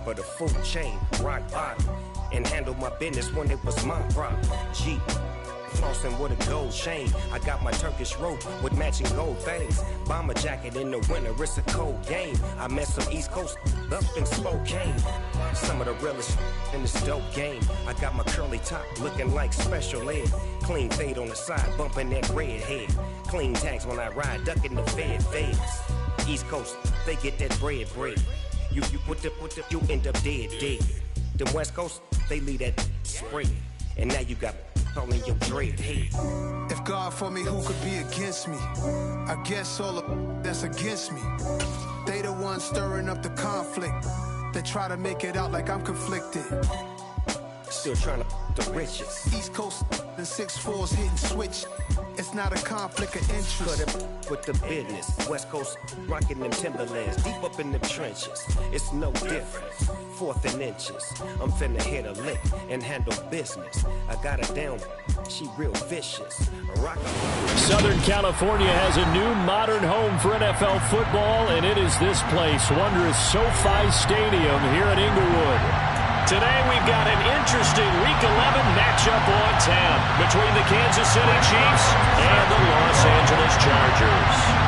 of the food chain, rock bottom, and handle my business when it was my problem. G. Flossing with a gold chain. I got my Turkish rope with matching gold things. Bomber jacket in the winter, it's a cold game. I met some East Coast up in Spokane. Some of the realest in this dope game. I got my curly top looking like special ed. Clean fade on the side, bumping that red head. Clean tags when I ride, ducking the feds. East Coast, they get that bread. You put the, you end up dead. Them West Coast, they leave that spray. And now you got all in your dread head. If God for me, who could be against me? I guess all of that's against me. They the ones stirring up the conflict. They try to make it out like I'm conflicted. Still trying to the riches. East Coast and 6'4's hitting switch. It's not a conflict of interest. Cut it with the business. West Coast rocking them Timberlands, deep up in the trenches. It's no difference. 4th and inches. I'm finna hit a lick and handle business. I got her down. She real vicious. Southern California has a new modern home for NFL football, and it is this place, wondrous SoFi Stadium here in Inglewood. Today we've got an interesting Week 11 matchup on tap between the Kansas City Chiefs and the Los Angeles Chargers.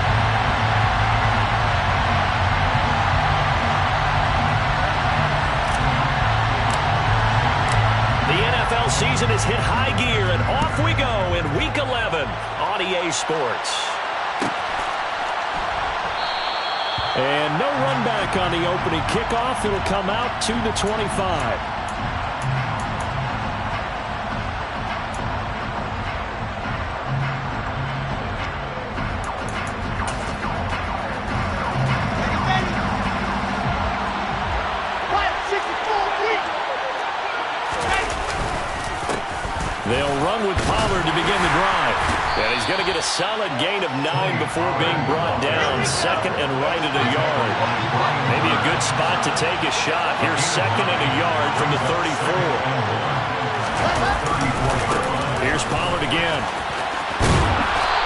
Season has hit high gear, and off we go in Week 11 on EA Sports. And no run back on the opening kickoff. It'll come out to the 25. They'll run with Pollard to begin the drive. And he's going to get a solid gain of 9 before being brought down. Second and right at a yard. Maybe a good spot to take a shot. Here's second and a yard from the 34. Here's Pollard again.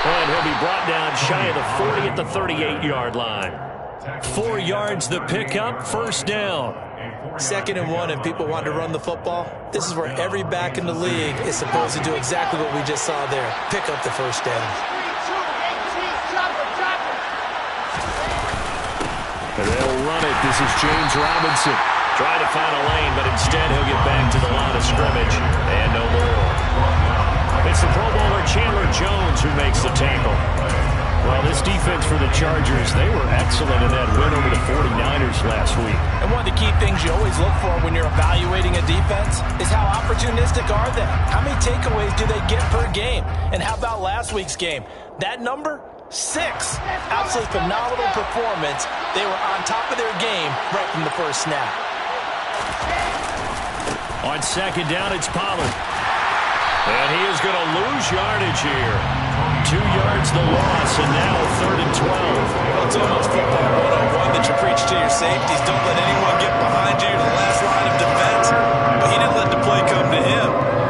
And he'll be brought down shy of the 40 at the 38-yard line. 4 yards the pickup, first down. 2nd and 1 and people want to run the football. This is where every back in the league is supposed to do exactly what we just saw there. Pick up the first down. And they'll run it. This is James Robinson. Trying to find a lane, but instead he'll get back to the line of scrimmage. And no more. It's the Pro Bowler Chandler Jones who makes the tackle. Well, this defense for the Chargers, they were excellent in that win over the 49ers last week. And one of the key things you always look for when you're evaluating a defense is how opportunistic are they? How many takeaways do they get per game? And how about last week's game? That number? 6. Absolutely phenomenal performance. They were on top of their game right from the first snap. On second down, it's Pollard. And he is going to lose yardage here. 2 yards the loss, and now 3rd and 12. Well, it's almost football 101 that you preach to your safeties. Don't let anyone get behind you to the last line of defense. But he didn't let the play come to him.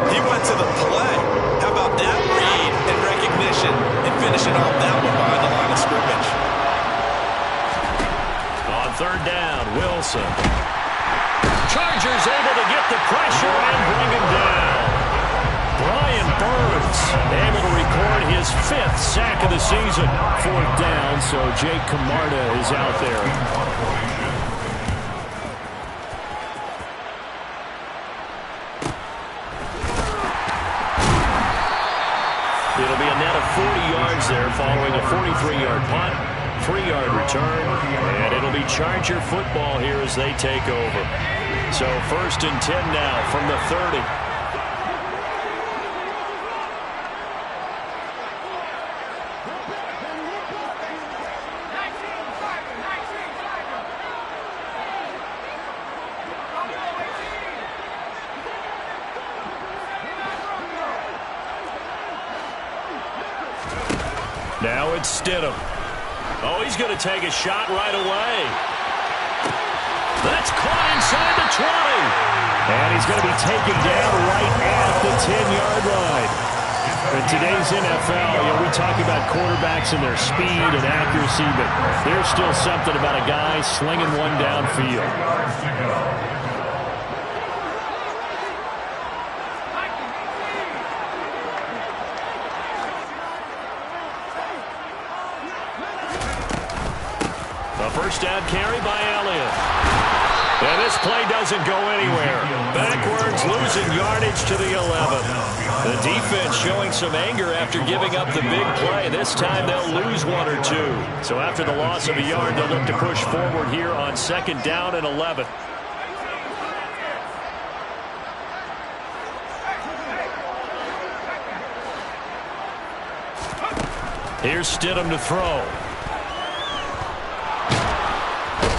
He went to the play. How about that read and recognition and finishing off that one behind the line of scrimmage? On 3rd down, Wilson. Chargers able to get the pressure and bring him down. Brian Burns able to record his 5th sack of the season. 4th down, so Jake Camarda is out there. It'll be a net of 40 yards there following a 43-yard punt, 3-yard return, and it'll be Charger football here as they take over. So 1st and 10 now from the 30. Now it's Stidham. Oh, he's going to take a shot right away. That's caught inside the 20. And he's going to be taken down right at the 10-yard line. In today's NFL, we talk about quarterbacks and their speed and accuracy, but there's still something about a guy slinging one downfield. first down carry by Elliott. And this play doesn't go anywhere. Backwards, losing yardage to the 11. The defense showing some anger after giving up the big play. This time they'll lose 1 or 2. So after the loss of a yard, they'll look to push forward here on 2nd down and 11. Here's Stidham to throw.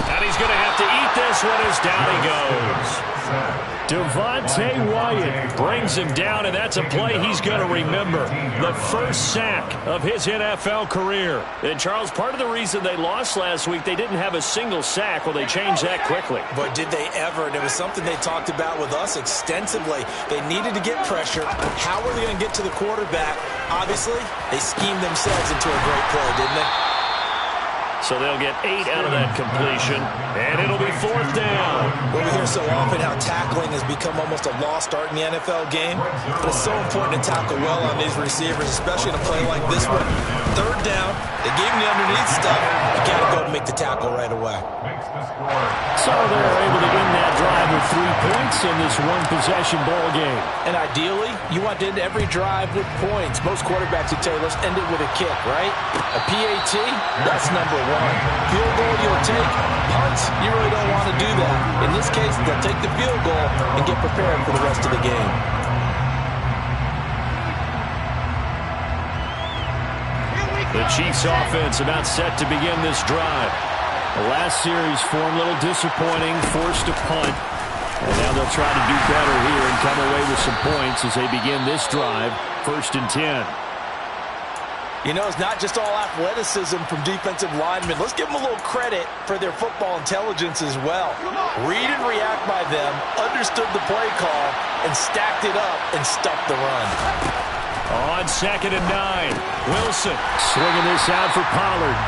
And he's going to have to eat this one as down he goes. Devontae Wyatt brings him down, and that's a play he's going to remember. The first sack of his NFL career. And, Charles, part of the reason they lost last week, they didn't have a single sack. Well, they changed that quickly. But did they ever? And it was something they talked about with us extensively. They needed to get pressure. How are they going to get to the quarterback? Obviously, they schemed themselves into a great play, didn't they? So they'll get 8 out of that completion, and it'll be 4th down. Well, we hear so often how tackling has become almost a lost art in the NFL game, but it's so important to tackle well on these receivers, especially in a play like this one. 3rd down, they gave him the underneath stuff. You got to go and make the tackle right away. So they're able to end that drive with 3 points in this one-possession ball game. And ideally, you want to end every drive with points. Most quarterbacks would tell you, let's end it with a kick, right? A PAT, that's number 1. Field goal you'll take. Punts, you really don't want to do that. In this case, they'll take the field goal and get prepared for the rest of the game. The Chiefs offense about set to begin this drive. The last series for them a little disappointing, forced a punt. And now they'll try to do better here and come away with some points as they begin this drive, 1st and 10. You know, it's not just all athleticism from defensive linemen. Let's give them a little credit for their football intelligence as well. Read and react by them, understood the play call, and stacked it up and stuffed the run. On 2nd and 9, Wilson swinging this out for Pollard.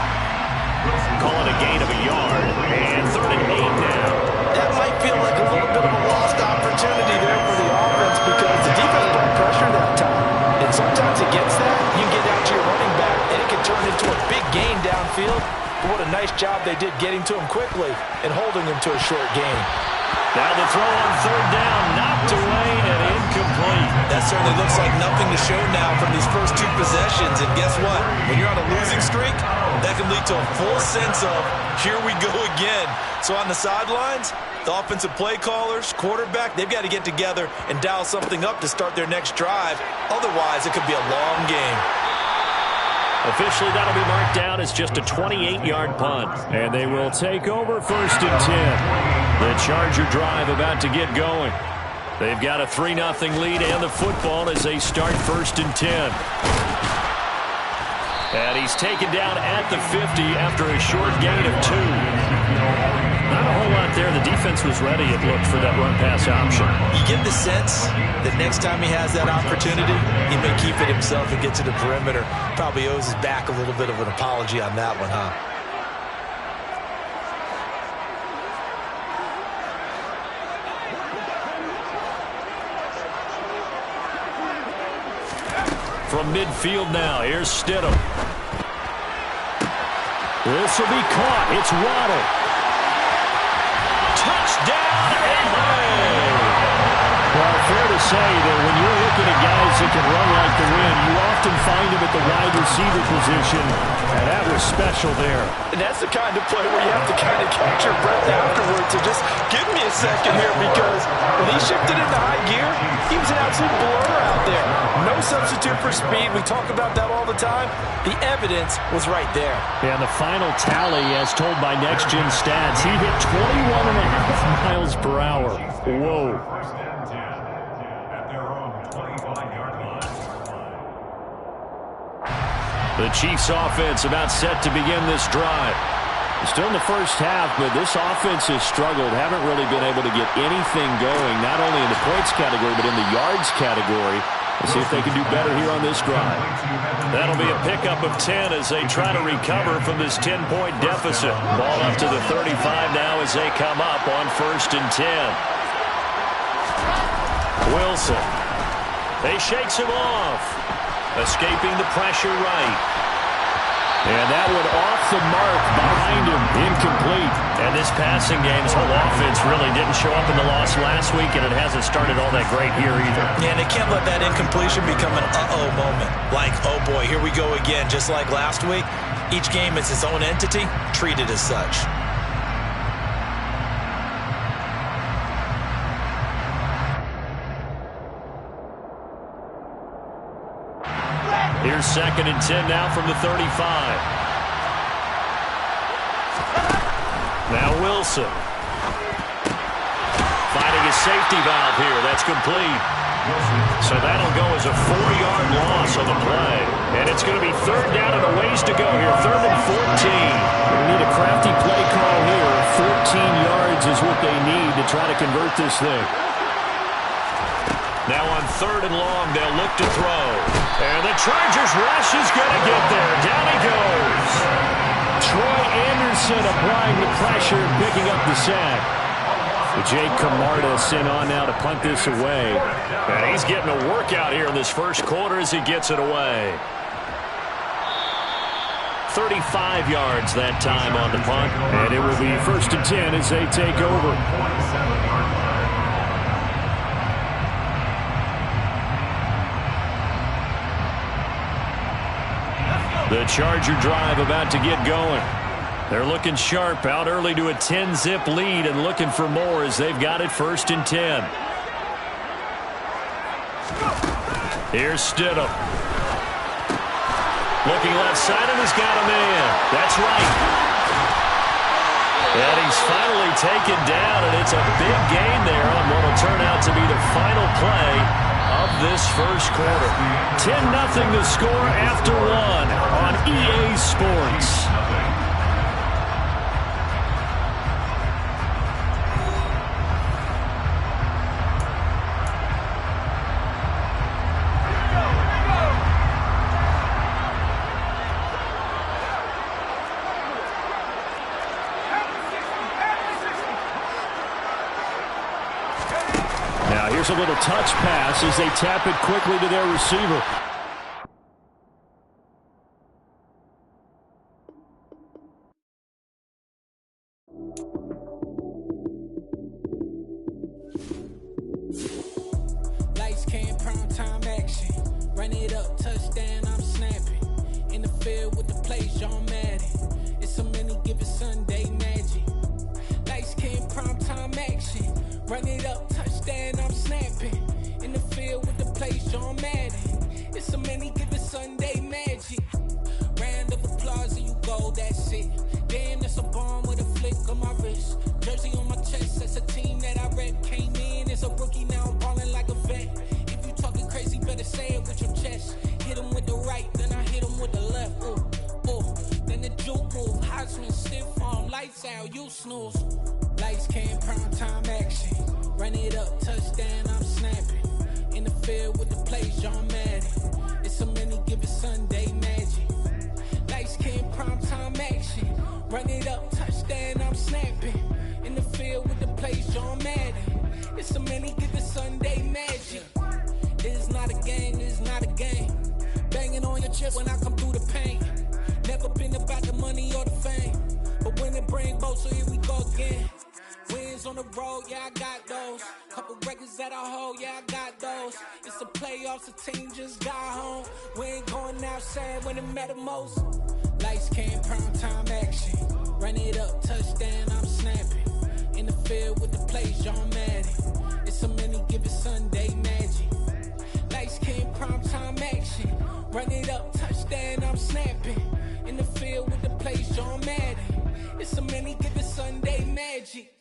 Calling a gain of a yard, and 3rd and 8 now. That might feel like a little bit of a lost opportunity there for the offense because the defense brought pressure that time. And sometimes against that, you can get out to your running back, and it can turn into a big gain downfield. But what a nice job they did getting to him quickly and holding him to a short gain. Now the throw on 3rd down, knocked away and incomplete. That certainly looks like nothing to show now from these first 2 possessions. And guess what? When you're on a losing streak, that can lead to a full sense of, here we go again. So on the sidelines, the offensive play callers, quarterback, they've got to get together and dial something up to start their next drive. Otherwise, it could be a long game. Officially, that'll be marked down as just a 28-yard punt. And they will take over 1st and 10. The Charger drive about to get going. They've got a 3-0 lead and the football as they start 1st and 10. And he's taken down at the 50 after a short gain of 2. Not a whole lot there. The defense was ready, it looked, for that run-pass option. You get the sense that next time he has that opportunity, he may keep it himself and get to the perimeter. Probably owes his back a little bit of an apology on that one, huh? From midfield now, here's Stidham. This will be caught. It's Waddle. Touchdown, Atlanta! Well, fair to say that when you're looking at guys that can run like the wind, you often find them at the wide receiver position, and that was special there. And that's the kind of play where you have to kind of catch your breath afterwards. So just give me a second here, because when he shifted into high gear, he was an absolute blur out there. No substitute for speed. We talk about that all the time. The evidence was right there. And the final tally, as told by Next Gen Stats, he hit 21.5 miles per hour. Whoa. The Chiefs offense about set to begin this drive. Still in the first half, but this offense has struggled. Haven't really been able to get anything going, not only in the points category, but in the yards category. Let's see if they can do better here on this drive. That'll be a pickup of 10 as they try to recover from this 10-point deficit. Ball up to the 35 now as they come up on 1st and 10. Wilson. They shakes him off. Escaping the pressure right. And that one off the mark behind him, incomplete. And this passing game's whole offense really didn't show up in the loss last week, and it hasn't started all that great here either. Yeah, and they can't let that incompletion become an uh-oh moment. Like, oh boy, here we go again, just like last week. Each game is its own entity, treated as such. Here's 2nd and 10 now from the 35. Now Wilson. Finding a safety valve here. That's complete. So that'll go as a 4-yard loss on the play. And it's going to be 3rd down and a ways to go here. 3rd and 14. We need a crafty play call here. 14 yards is what they need to try to convert this thing. Now on 3rd and long, they'll look to throw. And the Chargers rush is going to get there. Down he goes. Troy Anderson applying the pressure and picking up the sack. Jake Camarda sent on now to punt this away. And he's getting a workout here in this first quarter as he gets it away. 35 yards that time on the punt. And it will be 1st and 10 as they take over. The Charger drive about to get going. They're looking sharp, out early to a 10-zip lead and looking for more as they've got it 1st and 10. Here's Stidham. Looking left side and he's got a man. That's right. And he's finally taken down, and it's a big gain there on what will turn out to be the final play of this first quarter. 10-0 the score after 1 on EA Sports. Now here's a little touch pass as they tap it quickly to their receiver. Lights, cam, prime time action. Run it up, touchdown, I'm snapping. In the field with the play, John Madden. It's a many given Sunday magic. Lights, cam, prime time action. Run it up, touchdown, I'm snapping. In the field with the play, John Madden. It's a many given Sunday magic. Round of applause and you go, that's it. Damn, that's a bomb with a flick on my wrist. Jersey on my chest, that's a team that I rep. Came in as a rookie, now I'm balling like a vet. If you talking crazy, better say it with your chest. Hit him with the right, then I hit him with the left. Ooh, ooh. Then the juke move, Heisman stiff arm, lights out, you snooze. Lights, cam, prime time action. Run it up, touchdown, I'm snapping. In the field with the play, John Madden. It's a many given Sunday magic. Lights, cam, prime time action. Run it up, touchdown, I'm snapping. In the field with the play, John Madden. It's a many given Sunday magic. It is not a game, it is not a game. Banging on your chest when I come through the paint. Never been about the money or the fame. But when it bring both, so here we go again. Wins on the road, yeah, I got those. Couple records that I hold, yeah, I got those. It's the playoffs, the team just got home. We ain't going outside when it matter most. Lights, cam, prime time action. Run it up, touchdown, I'm snapping. In the field with the play, John Madden. It's a many given Sunday magic. Lights, cam, prime time action. Run it up, touchdown, I'm snapping. In the field with the play, John Madden. It's a many given Sunday magic.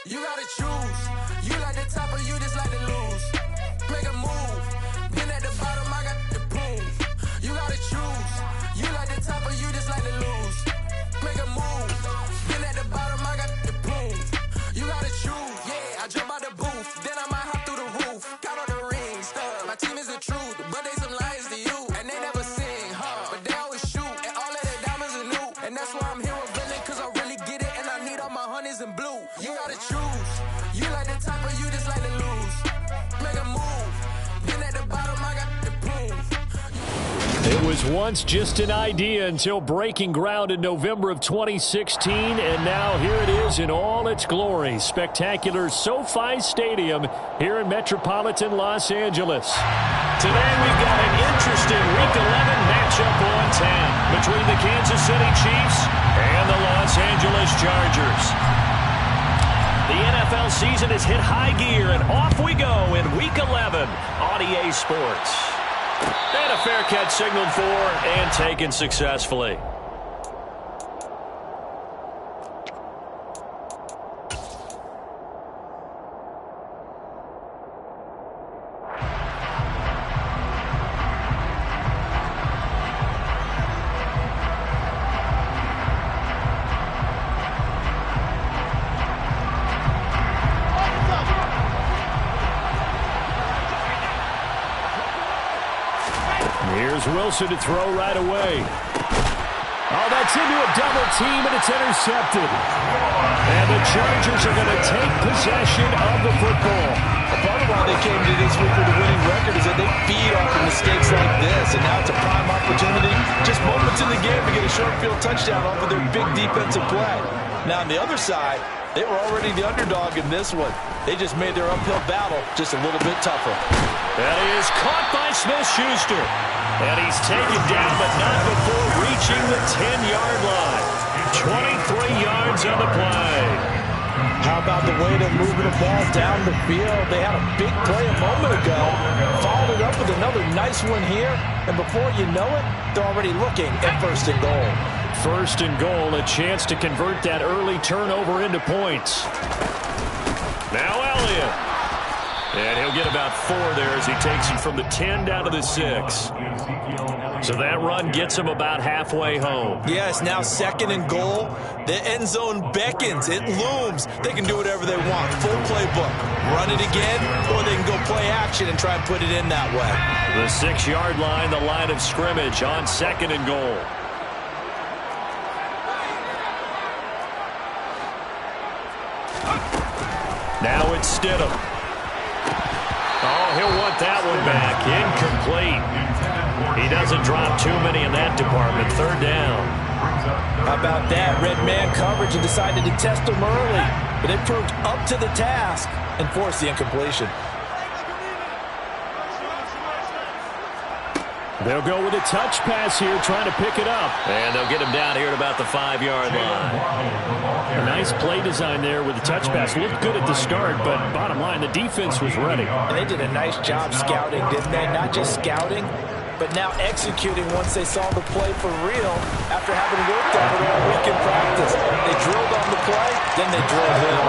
You gotta choose. You like the top or you just like to lose. Make a move. Pin at the bottom, I got the prove. You gotta choose. You like the top or you just like to lose. Make a move. Pin at the bottom, I got the prove. You gotta choose. Yeah, I jump out the booth. Then I might hop through the roof. Count on the rings. My team is the truth, but they some lies to you. And they never sing, but they always shoot. And all of their diamonds are new. And that's why I'm here with villain, cause I really get it. And I need all my honeys in blue. You gotta choose. You like the It was once just an idea until breaking ground in November of 2016, and now here it is in all its glory. Spectacular SoFi Stadium here in metropolitan Los Angeles. Today we've got an interesting Week 11 matchup on tap between the Kansas City Chiefs and the Los Angeles Chargers. The NFL season has hit high gear, and off we go in Week 11 on EA Sports. And a fair catch signaled for and taken successfully. Here's Wilson to throw right away. Oh, that's into a double team, and it's intercepted. And the Chargers are going to take possession of the football. A part of why they came to this week with a winning record is that they feed off of mistakes like this, and now it's a prime opportunity, just moments in the game to get a short field touchdown off of their big defensive play. Now, on the other side, they were already the underdog in this one. They just made their uphill battle just a little bit tougher. That is caught by Smith-Schuster. And he's taken down, but not before reaching the 10-yard line. 23 yards on the play. How about the way they're moving the ball down the field? They had a big play a moment ago. Followed it up with another nice one here. And before you know it, they're already looking at 1st and goal. 1st and goal, a chance to convert that early turnover into points. Now Elliott. And he'll get about 4 there as he takes it from the 10 down to the 6. So that run gets him about halfway home. Yes, now 2nd and goal. The end zone beckons. It looms. They can do whatever they want. Full playbook. Run it again, or they can go play action and try and put it in that way. The 6-yard line, the line of scrimmage on 2nd and goal. Now it's Stidham. Oh, he'll want that one back. Incomplete. He doesn't drop too many in that department. 3rd down. How about that? Red man coverage and decided to test him early. But it proved up to the task and forced the incompletion. They'll go with a touch pass here, trying to pick it up. And they'll get him down here at about the 5-yard line. A nice play design there with the touch pass. Looked good at the start, but bottom line, the defense was ready. And they did a nice job scouting, didn't they? Not just scouting, but now executing once they saw the play for real after having worked on it all week in practice. They drilled on the play, then they drilled him.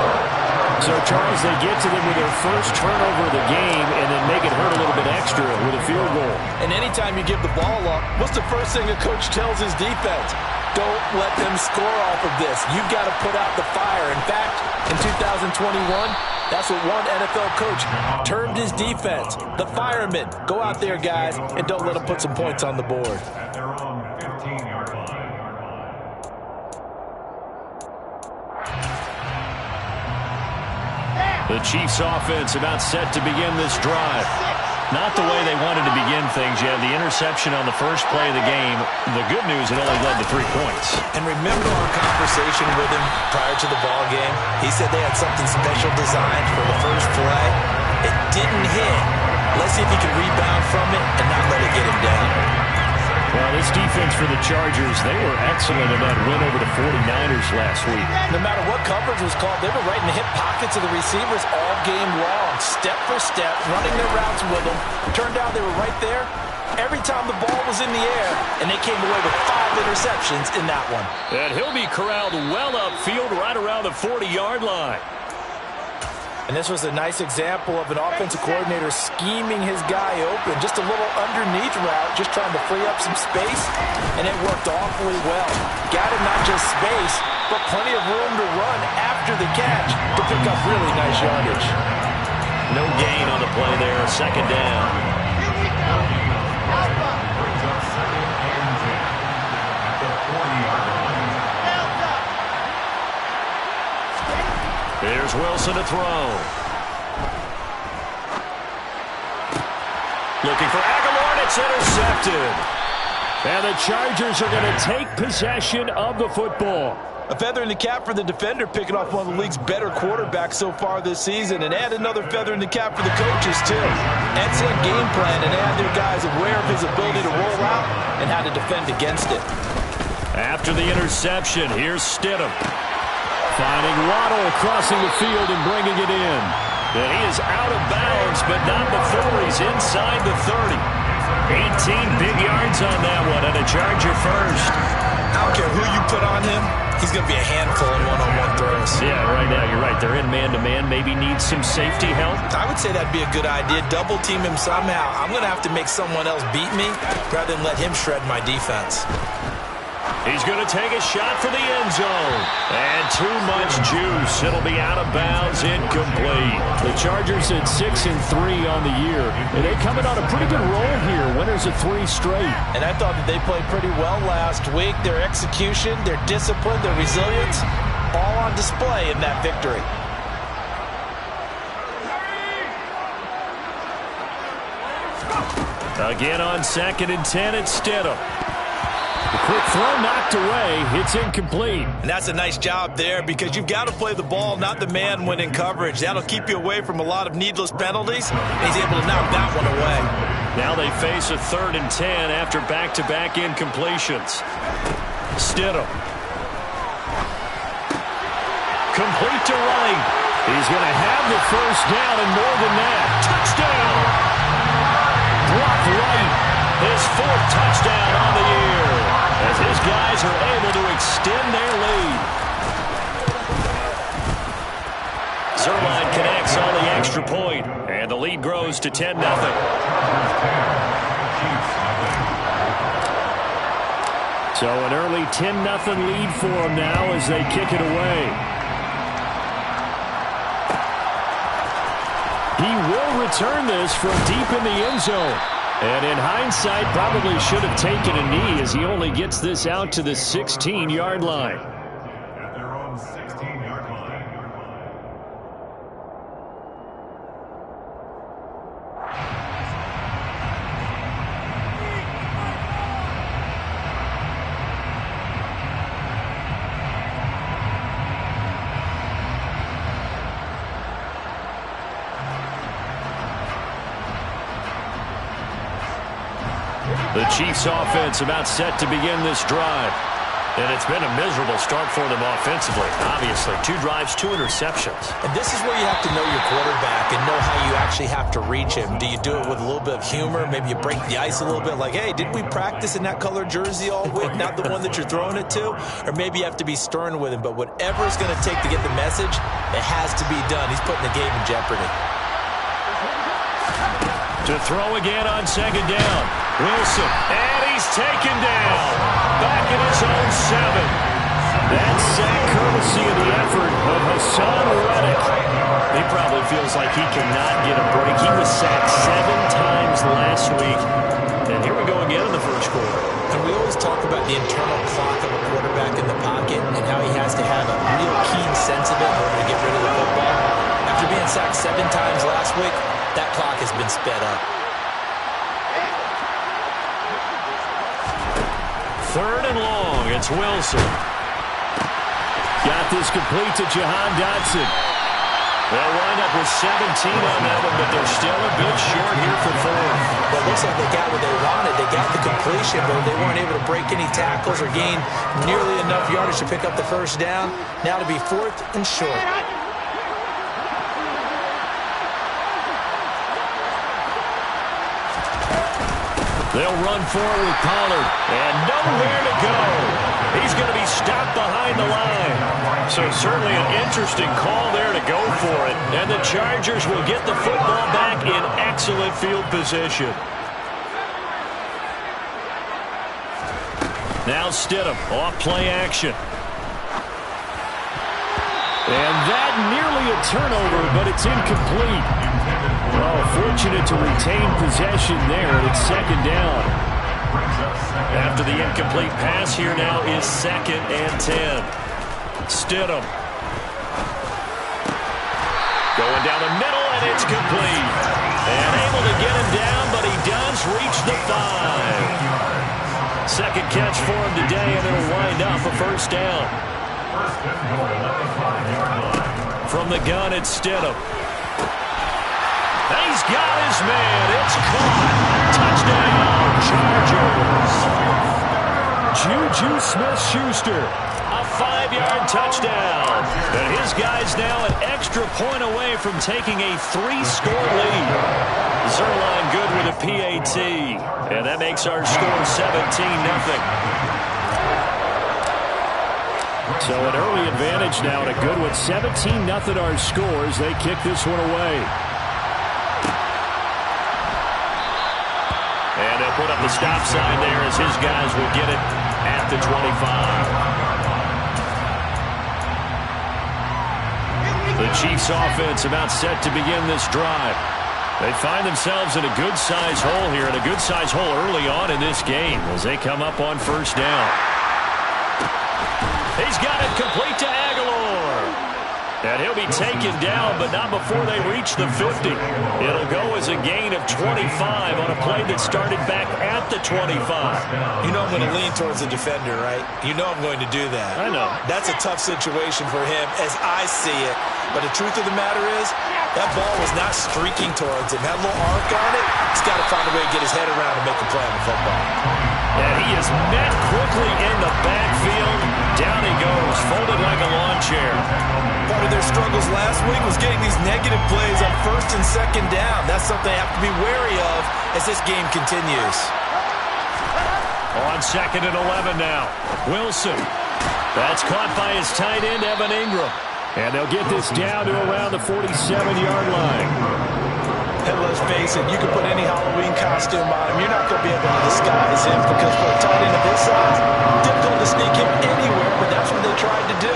So, Charles, they get to them with their first turnover of the game and then make it hurt a little bit extra with a field goal. And anytime you give the ball up, what's the first thing a coach tells his defense? Don't let them score off of this. You've got to put out the fire. In fact, in 2021, that's what one NFL coach termed his defense. The firemen. Go out there, guys, and don't let them put some points on the board. The Chiefs offense about set to begin this drive. Not the way they wanted to begin things. You had the interception on the first play of the game. The good news, it only led to 3 points. And remember our conversation with him prior to the ball game? He said they had something special designed for the first play. It didn't hit. Let's see if he can rebound from it and not let it get him down. Well, this defense for the Chargers, they were excellent in that win over the 49ers last week. No matter what coverage was called, they were right in the hip pockets of the receivers all game long, step for step, running their routes with them. Turned out they were right there every time the ball was in the air, and they came away with 5 interceptions in that one. And he'll be corralled well upfield right around the 40-yard line. And this was a nice example of an offensive coordinator scheming his guy open. Just a little underneath route, just trying to free up some space, and it worked awfully well. Got him not just space, but plenty of room to run after the catch to pick up really nice yardage. No gain on the play there, 2nd down. Here's Wilson to throw. Looking for Aguilar, and it's intercepted. And the Chargers are going to take possession of the football. A feather in the cap for the defender, picking off one of the league's better quarterbacks so far this season, and add another feather in the cap for the coaches, too. Excellent game plan, and add their guys aware of his ability to roll out and how to defend against it. After the interception, here's Stidham. Finding Waddle crossing the field and bringing it in. And he is out of bounds, but not before he's inside the 30. 18 big yards on that one, and a Charger first. I don't care who you put on him. He's going to be a handful in one-on-one throws. Yeah, right now, you're right. They're in man-to-man. Maybe needs some safety help. I would say that'd be a good idea. Double team him somehow. I'm going to have to make someone else beat me rather than let him shred my defense. He's going to take a shot for the end zone. And too much juice. It'll be out of bounds, incomplete. The Chargers at 6-3 on the year. And they coming on a pretty good roll here. Winners of 3 straight. And I thought that they played pretty well last week. Their execution, their discipline, their resilience, all on display in that victory. Again on 2nd and 10, it's Stidham. The quick throw knocked away. It's incomplete. And that's a nice job there because you've got to play the ball, not the man when in coverage. That'll keep you away from a lot of needless penalties. He's able to knock that one away. Now they face a 3rd and 10 after back-to-back incompletions. Stidham. Complete to Wright. He's going to have the first down and more than that. Touchdown! Brock Wright, his 4th touchdown on the year, as his guys are able to extend their lead. Zuerlein connects on the extra point, and the lead grows to 10-0. So an early 10-0 lead for them now as they kick it away. He will return this from deep in the end zone. And in hindsight, probably should have taken a knee as he only gets this out to the 16-yard line. At their own 16-yard line. The Chiefs offense about set to begin this drive. And it's been a miserable start for them offensively. Obviously, 2 drives, 2 interceptions. And this is where you have to know your quarterback and know how you actually have to reach him. Do you do it with a little bit of humor? Maybe you break the ice a little bit like, hey, didn't we practice in that color jersey all week? Not the one that you're throwing it to? Or maybe you have to be stern with him. But whatever it's going to take to get the message, it has to be done. He's putting the game in jeopardy. To throw again on 2nd down. Wilson, and he's taken down. Back in his own 7. That's sack courtesy of the effort of Haason Reddick. He probably feels like he cannot get a break. He was sacked 7 times last week. And here we go again in the first quarter. And we always talk about the internal clock of a quarterback in the pocket and how he has to have a real keen sense of it in order to get rid of the football. After being sacked 7 times last week, that clock has been sped up. 3rd and long, it's Wilson. Got this complete to Jahan Dotson. They'll wind up with 17 on that one, but they're still a bit short here for 4th. Well, it looks like they got what they wanted. They got the completion, but they weren't able to break any tackles or gain nearly enough yardage to pick up the first down. Now to be 4th and short. They'll run forward with Pollard, and nowhere to go. He's going to be stopped behind the line. So certainly an interesting call there to go for it. And the Chargers will get the football back in excellent field position. Now Stidham off play action. And that nearly a turnover, but it's incomplete. Oh, fortunate to retain possession there. It's 2nd down. After the incomplete pass, here now is 2nd and 10. Stidham. Going down the middle, and it's complete. And able to get him down, but he does reach the 5. Second catch for him today, and it'll wind up a first down. From the gun, it's Stidham. He's got his man. It's caught. Touchdown, Chargers. Juju Smith-Schuster. A 5-yard touchdown. And his guy's now an extra point away from taking a 3-score lead. Zuerlein good with a PAT. And that makes our score 17-0. So an early advantage now and a good one. 17-0 our scores. They kick this one away. And they'll put up the stop sign there as his guys will get it at the 25. The Chiefs offense about set to begin this drive. They find themselves in a good-sized hole here, and a good-sized hole early on in this game as they come up on first down. He's got it complete to Aguilar. And he'll be taken down, but not before they reach the 50. It'll go as a gain of 25 on a play that started back at the 25. You know I'm going to lean towards the defender, right? You know I'm going to do that. I know. That's a tough situation for him as I see it. But the truth of the matter is, that ball was not streaking towards him. Had a little arc on it. He's got to find a way to get his head around and make a play on the football. And he is met quickly in the backfield. Down he goes, folded like a lawn chair. Part of their struggles last week was getting these negative plays on first and second down. That's something they have to be wary of as this game continues. On 2nd and 11 now. Wilson. That's caught by his tight end, Evan Ingram. And they'll get this down to around the 47-yard line. And let's face it, you can put any Halloween costume on him. You're not going to be able to disguise him because for a tight end of his size, difficult to sneak him anywhere, but that's what they tried to do.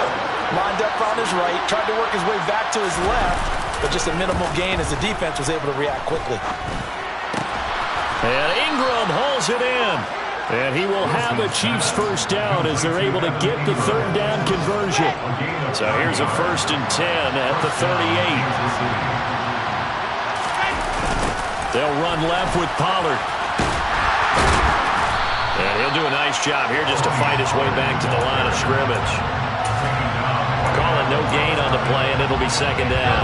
Lined up on his right, tried to work his way back to his left, but just a minimal gain as the defense was able to react quickly. And Ingram hauls it in. And he will have a Chiefs first down as they're able to get the third down conversion. So here's a 1st and 10 at the 38. They'll run left with Pollard. And he'll do a nice job here just to fight his way back to the line of scrimmage. Calling no gain on the play, and it'll be 2nd down.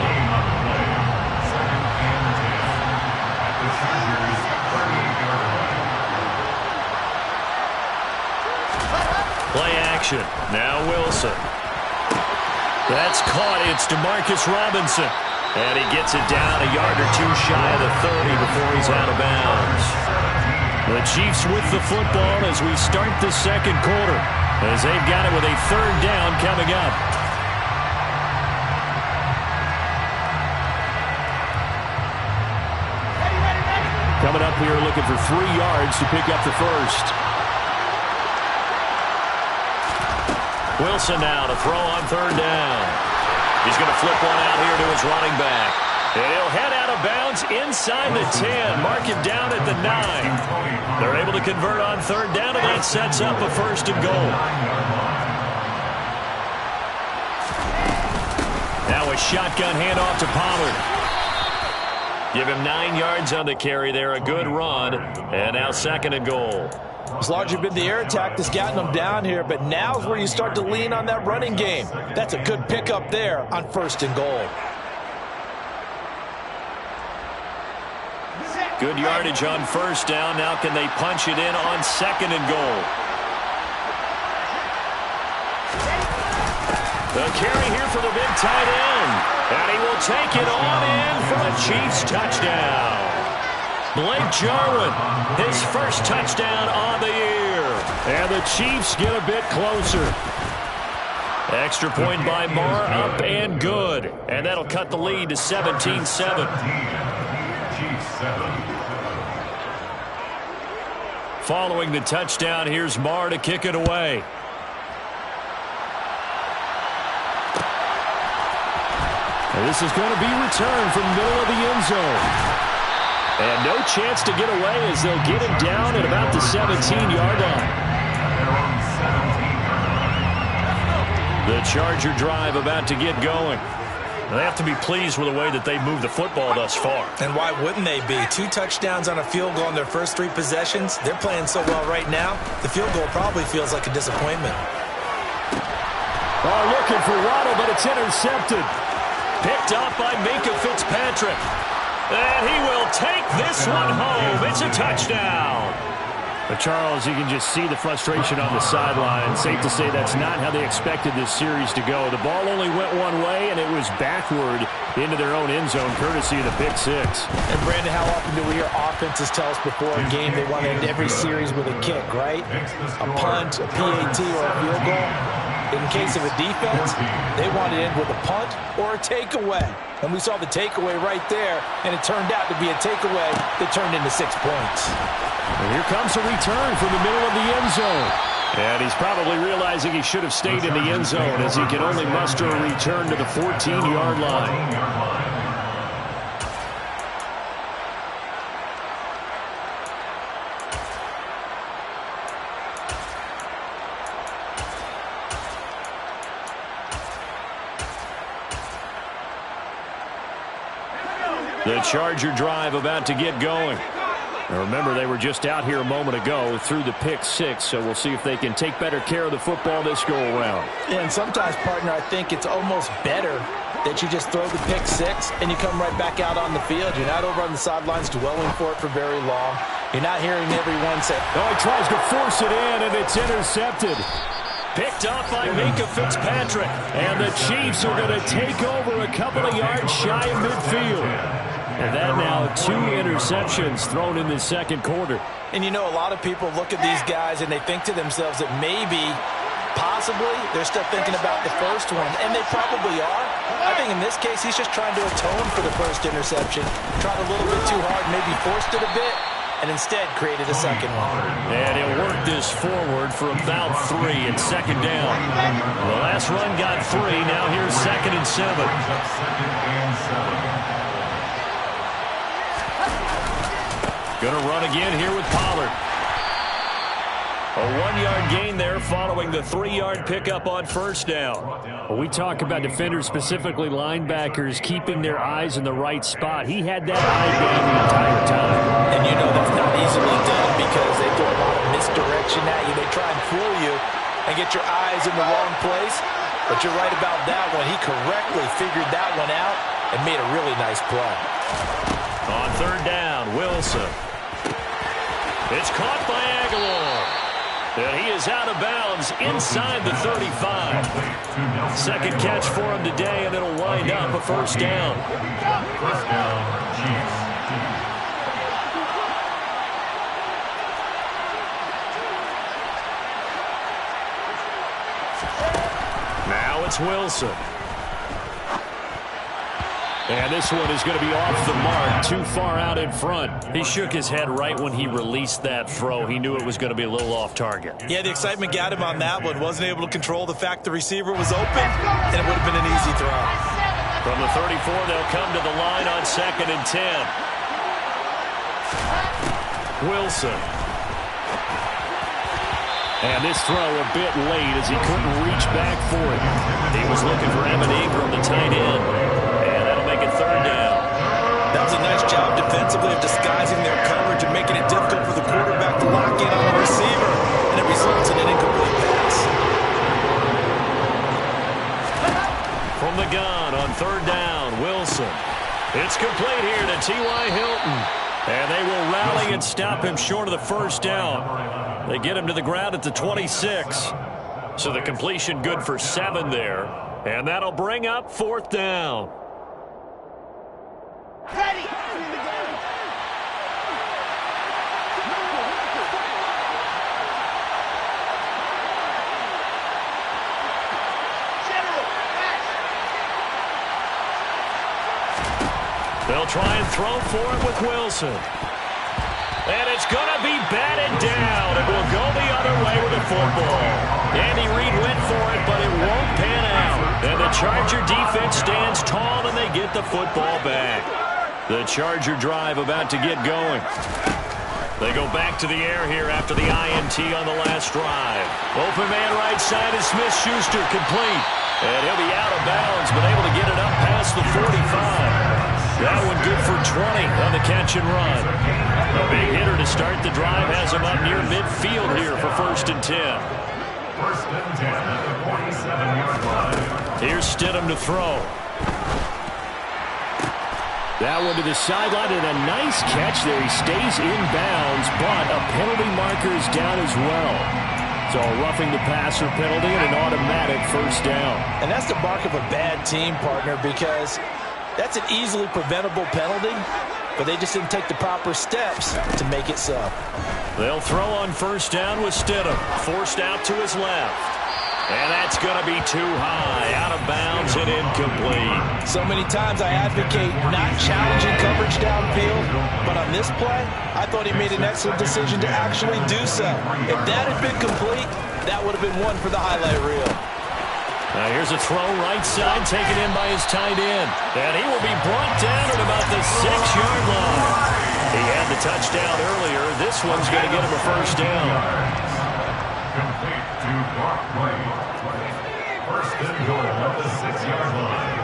Play action. Now Wilson. That's caught. It's DeMarcus Robinson. And he gets it down a yard or two shy of the 30 before he's out of bounds. The Chiefs with the football as we start the second quarter, as they've got it with a third down coming up. Coming up here looking for 3 yards to pick up the first. Wilson now to throw on third down. He's going to flip one out here to his running back. And he'll head out of bounds inside the 10. Mark him down at the 9. They're able to convert on third down, and that sets up a 1st and goal. Now a shotgun handoff to Pollard. Give him 9 yards on the carry there. A good run. And now 2nd and goal. It's largely been the air attack that's gotten them down here, but now's where you start to lean on that running game. That's a good pickup there on 1st and goal. Good yardage on first down. Now can they punch it in on 2nd and goal? The carry here for the big tight end. And he will take it on in for a Chiefs touchdown. Blake Jarwin, his first touchdown on the year. And the Chiefs get a bit closer. Extra point by Marr, up and good. And that'll cut the lead to 17-7. Following the touchdown, here's Marr to kick it away. And this is going to be returned from the middle of the end zone. And no chance to get away as they'll get him down at about the 17-yard line. The Charger drive about to get going. They have to be pleased with the way that they moved the football thus far. And why wouldn't they be? 2 touchdowns on a field goal in their first 3 possessions. They're playing so well right now, the field goal probably feels like a disappointment. Oh, looking for Waddle, but it's intercepted. Picked up by Minkah Fitzpatrick. And he will take this one home. It's a touchdown. But Charles, you can just see the frustration on the sideline. Safe to say that's not how they expected this series to go. The ball only went one way, and it was backward into their own end zone, courtesy of the pick 6. And, Brandon, how often do we hear offenses tell us before a game they want to end every series with a kick, right? A punt, a PAT, or a field goal. In case of a defense, they want to end with a punt or a takeaway. And we saw the takeaway right there, and it turned out to be a takeaway that turned into 6 points. And here comes a return from the middle of the end zone. And he's probably realizing he should have stayed in the end zone as he can only muster a return to the 14-yard line. The Charger drive about to get going. Now remember, they were just out here a moment ago through the pick 6, so we'll see if they can take better care of the football this go-around. Yeah, and sometimes, partner, I think it's almost better that you just throw the pick 6 and you come right back out on the field. You're not over on the sidelines dwelling for it for very long. You're not hearing everyone say, oh, he tries to force it in, and it's intercepted. Picked up by Minkah Fitzpatrick. And the Chiefs are going to take over a couple of yards shy of midfield. And that now 2 interceptions thrown in the second quarter. And you know, a lot of people look at these guys and they think to themselves that maybe, possibly, they're still thinking about the first one. And they probably are. I think in this case, he's just trying to atone for the first interception. Tried a little bit too hard, maybe forced it a bit, and instead created a second one. And he'll work this forward for about 3 and second down. The last run got 3. Now here's 2nd and 7. Going to run again here with Pollard. A 1-yard gain there following the 3-yard pickup on first down. Well, we talk about defenders, specifically linebackers, keeping their eyes in the right spot. He had that eye down the entire time. And you know that's not easily done because they throw a lot of misdirection at you. They try and fool you and get your eyes in the wrong place. But you're right about that one. He correctly figured that one out and made a really nice play. On third down, Wilson. It's caught by Aguilar. And he is out of bounds inside the 35. Second catch for him today, and it'll wind up a first down. First down, Chiefs. Now it's Wilson. And this one is going to be off the mark, too far out in front. He shook his head right when he released that throw. He knew it was going to be a little off target. Yeah, the excitement got him on that one. Wasn't able to control the fact the receiver was open, and it would have been an easy throw. From the 34, they'll come to the line on 2nd and 10. Wilson. And this throw a bit late as he couldn't reach back for it. He was looking for Evan Ingram, the tight end. And that'll make it third down. That was a nice job defensively of disguising their coverage and making it difficult for the quarterback to lock in on the receiver. And it results in an incomplete pass. From the gun on third down, Wilson. It's complete here to T.Y. Hilton. And they will rally and stop him short of the first down. They get him to the ground at the 26. So the completion good for 7 there. And that'll bring up fourth down. Ready. They'll try and throw for it with Wilson. And it's going to be batted down. It will go the other way with the football. Andy Reid went for it, but it won't pan out. And the Charger defense stands tall, and they get the football back. The Charger drive about to get going. They go back to the air here after the INT on the last drive. Open man right side is Smith-Schuster, complete. And he'll be out of bounds, but able to get it up past the 45. That one good for 20 on the catch and run. A big hitter to start the drive has him up near midfield here for 1st and 10. 1st and 10 at the 47-yard line. Here's Stidham to throw. That one to the sideline, and a nice catch there. He stays in bounds, but a penalty marker is down as well. So a roughing the passer penalty and an automatic 1st down. And that's the mark of a bad team, partner, because that's an easily preventable penalty, but they just didn't take the proper steps to make it so. They'll throw on 1st down with Stidham. Forced out to his left. And that's going to be too high. Out of bounds and incomplete. So many times I advocate not challenging coverage downfield, but on this play, I thought he made an excellent decision to actually do so. If that had been complete, that would have been one for the highlight reel. Now here's a throw right side taken in by his tight end. And he will be brought down at about the 6-yard line. He had the touchdown earlier. This one's going to get him a 1st down. Complete to Barkley. 1st and goal at the 6-yard line.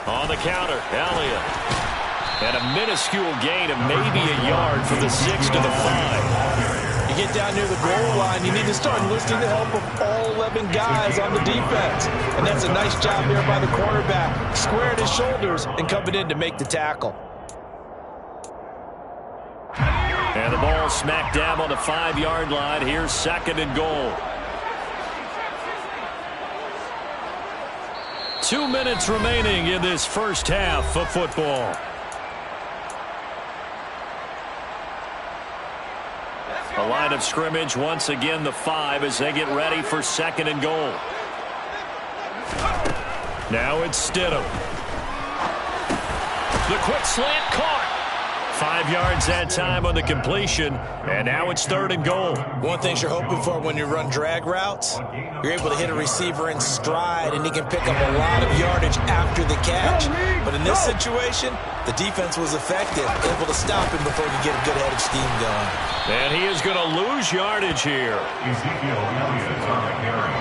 On the counter, Elliott. And a minuscule gain of maybe a yard from the 6 to the 5. You get down near the goal line, you need to start enlisting the help of all 11 guys on the defense. And that's a nice job there by the quarterback, squaring his shoulders and coming in to make the tackle. And the ball smack dab on the 5-yard line. Here's 2nd and goal. 2 minutes remaining in this first half of football. A line of scrimmage, once again the 5 as they get ready for 2nd and goal. Now it's Stidham. The quick slant caught. 5 yards that time on the completion, and now it's 3rd and goal. One thing you're hoping for when you run drag routes, you're able to hit a receiver in stride, and he can pick up a lot of yardage after the catch. But in this situation, the defense was effective, able to stop him before he could get a good head of steam going. And he is going to lose yardage here. Ezekiel Elliott on the carry.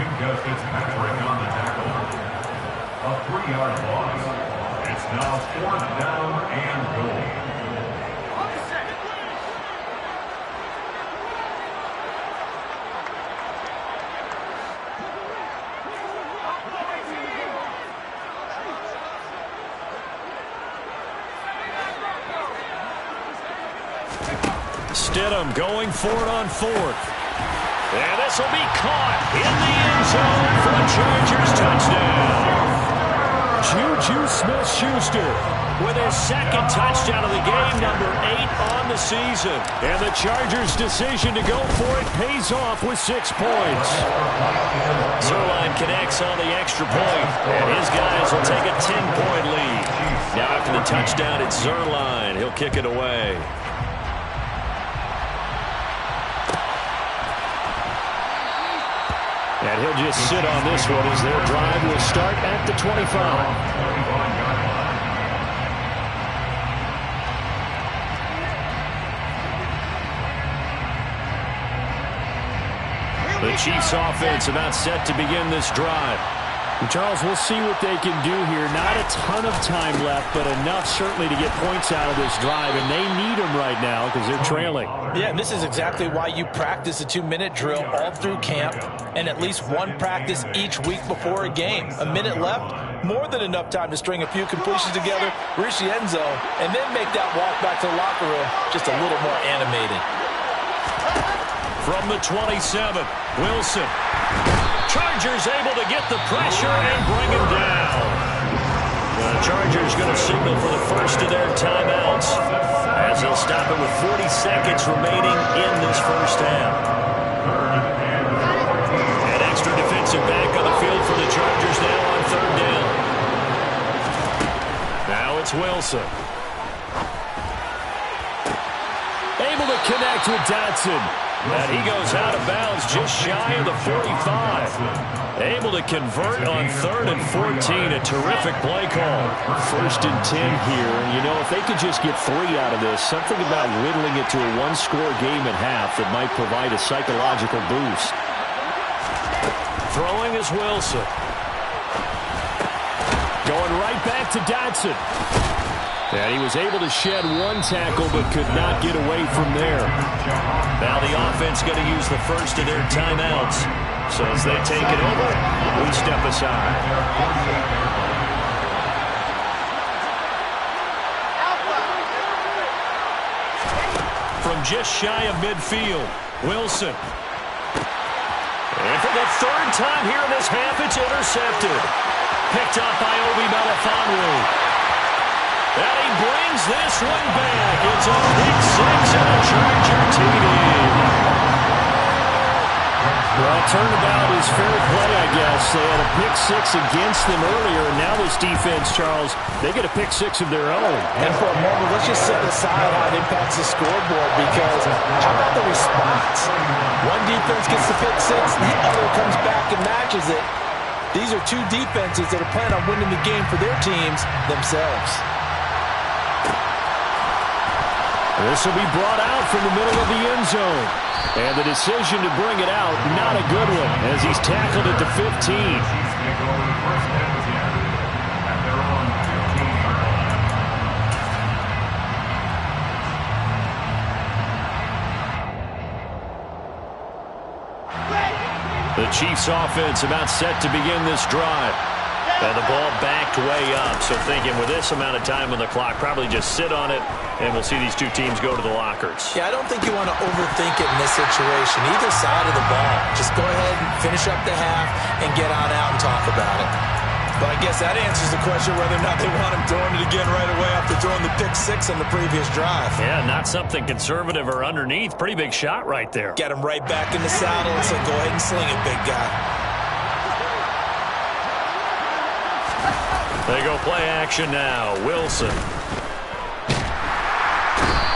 Minka Fitzpatrick on the tackle. A 3-yard loss. It's now 4th down and goal. Stidham going for it on 4th. And this will be caught in the end zone for a Chargers touchdown. Juju Smith-Schuster with his 2nd touchdown of the game, number 8 on the season. And the Chargers' decision to go for it pays off with 6 points. Zuerlein connects on the extra point, and his guys will take a 10-point lead. Now after the touchdown, it's Zuerlein. He'll kick it away. And he'll just sit on this one as their drive will start at the 25. The Chiefs offense about set to begin this drive. And Charles, we'll see what they can do here. Not a ton of time left, but enough certainly to get points out of this drive, and they need them right now because they're trailing. Yeah, and this is exactly why you practice a 2-minute drill all through camp and at least one practice each week before a game. A minute left, more than enough time to string a few completions together, reach the end zone, and then make that walk back to the locker room just a little more animated. From the 27, Wilson. Chargers able to get the pressure and bring him down. The Chargers going to signal for the first of their timeouts as they'll stop it with 40 seconds remaining in this first half. An extra defensive back on the field for the Chargers now on 3rd down. Now it's Wilson. Able to connect with Dotson. And he goes out of bounds just shy of the 45. Able to convert on 3rd and 14. A terrific play call. 1st and 10 here. And, you know, if they could just get 3 out of this, something about whittling it to a one-score game at half that might provide a psychological boost. Throwing is Wilson. Going right back to Dotson. And he was able to shed 1 tackle but could not get away from there. Now the offense going to use the first of their timeouts. So as they take it over, we step aside. From just shy of midfield, Wilson. And for the 3rd time here in this half, it's intercepted. Picked up by Obi Melifonwu. And he brings this one back. It's a big 6 and a Charger TD. Well, turnabout is fair play, I guess. They had a pick 6 against them earlier, and now this defense, Charles, they get a pick 6 of their own. And for a moment, let's just set aside how it impacts the scoreboard, because how about the response? One defense gets the pick 6, the other comes back and matches it. These are 2 defenses that are planning on winning the game for their teams themselves. This will be brought out from the middle of the end zone. And the decision to bring it out, not a good one, as he's tackled at the 15. The Chiefs offense about set to begin this drive. And the ball backed way up, so thinking with this amount of time on the clock, probably just sit on it, and we'll see these 2 teams go to the lockers. Yeah, I don't think you want to overthink it in this situation, either side of the ball. Just go ahead and finish up the half and get on out and talk about it. But I guess that answers the question whether or not they want him throwing it again right away after throwing the pick 6 on the previous drive. Yeah, not something conservative or underneath. Pretty big shot right there. Get him right back in the saddle and say, go ahead and sling it, big guy. They go play action now. Wilson.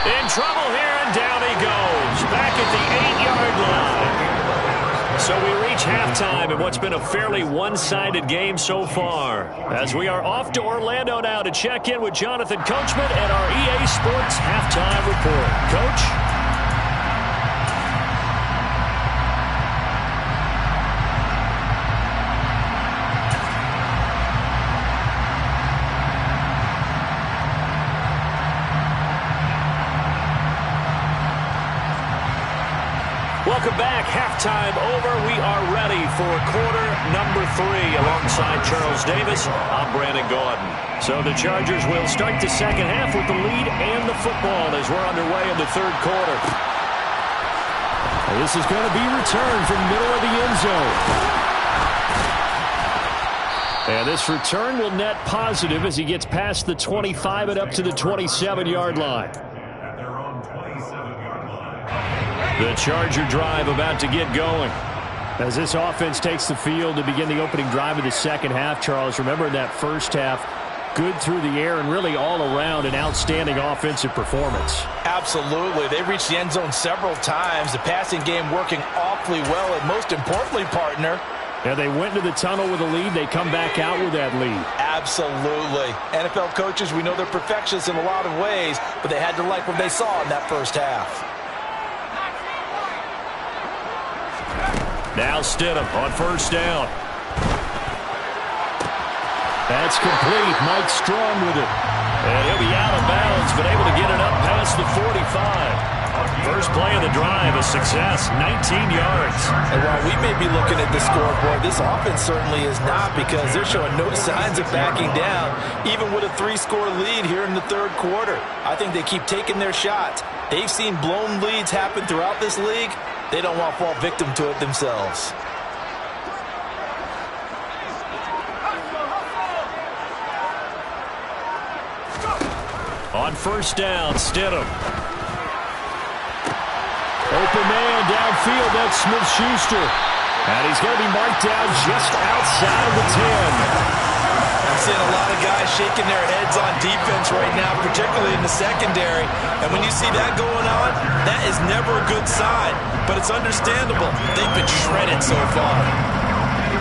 In trouble here, and down he goes. Back at the 8-yard line. So we reach halftime in what's been a fairly one-sided game so far. As we are off to Orlando now to check in with Jonathan Coachman and our EA Sports Halftime Report. Coach? Welcome back. Halftime over. We are ready for quarter number 3. Alongside Charles Davis, I'm Brandon Gaudin. So the Chargers will start the second half with the lead and the football as we're underway in the 3rd quarter. This is going to be returned from the middle of the end zone. And this return will net positive as he gets past the 25 and up to the 27-yard line. The Charger drive about to get going. As this offense takes the field to begin the opening drive of the second half, Charles, remember in that first half, good through the air and really all around an outstanding offensive performance. Absolutely. They reached the end zone several times. The passing game working awfully well, and most importantly, partner, yeah, they went into the tunnel with a lead. They come back out with that lead. Absolutely. NFL coaches, we know they're perfectionists in a lot of ways, but they had to like what they saw in that first half. Now Stidham on first down. That's complete. Mike Strong with it. And he'll be out of bounds, but able to get it up past the 45. First play of the drive, a success, 19 yards. And while we may be looking at the scoreboard, this offense certainly is not, because they're showing no signs of backing down, even with a 3-score lead here in the 3rd quarter. I think they keep taking their shots. They've seen blown leads happen throughout this league. They don't want to fall victim to it themselves. On first down, Stidham. Open man downfield, that's Smith-Schuster. And he's going to be marked down just outside the 10. I'm seeing a lot of guys shaking their heads on defense right now, particularly in the secondary. And when you see that going on, that is never a good sign, but it's understandable. They've been shredded so far.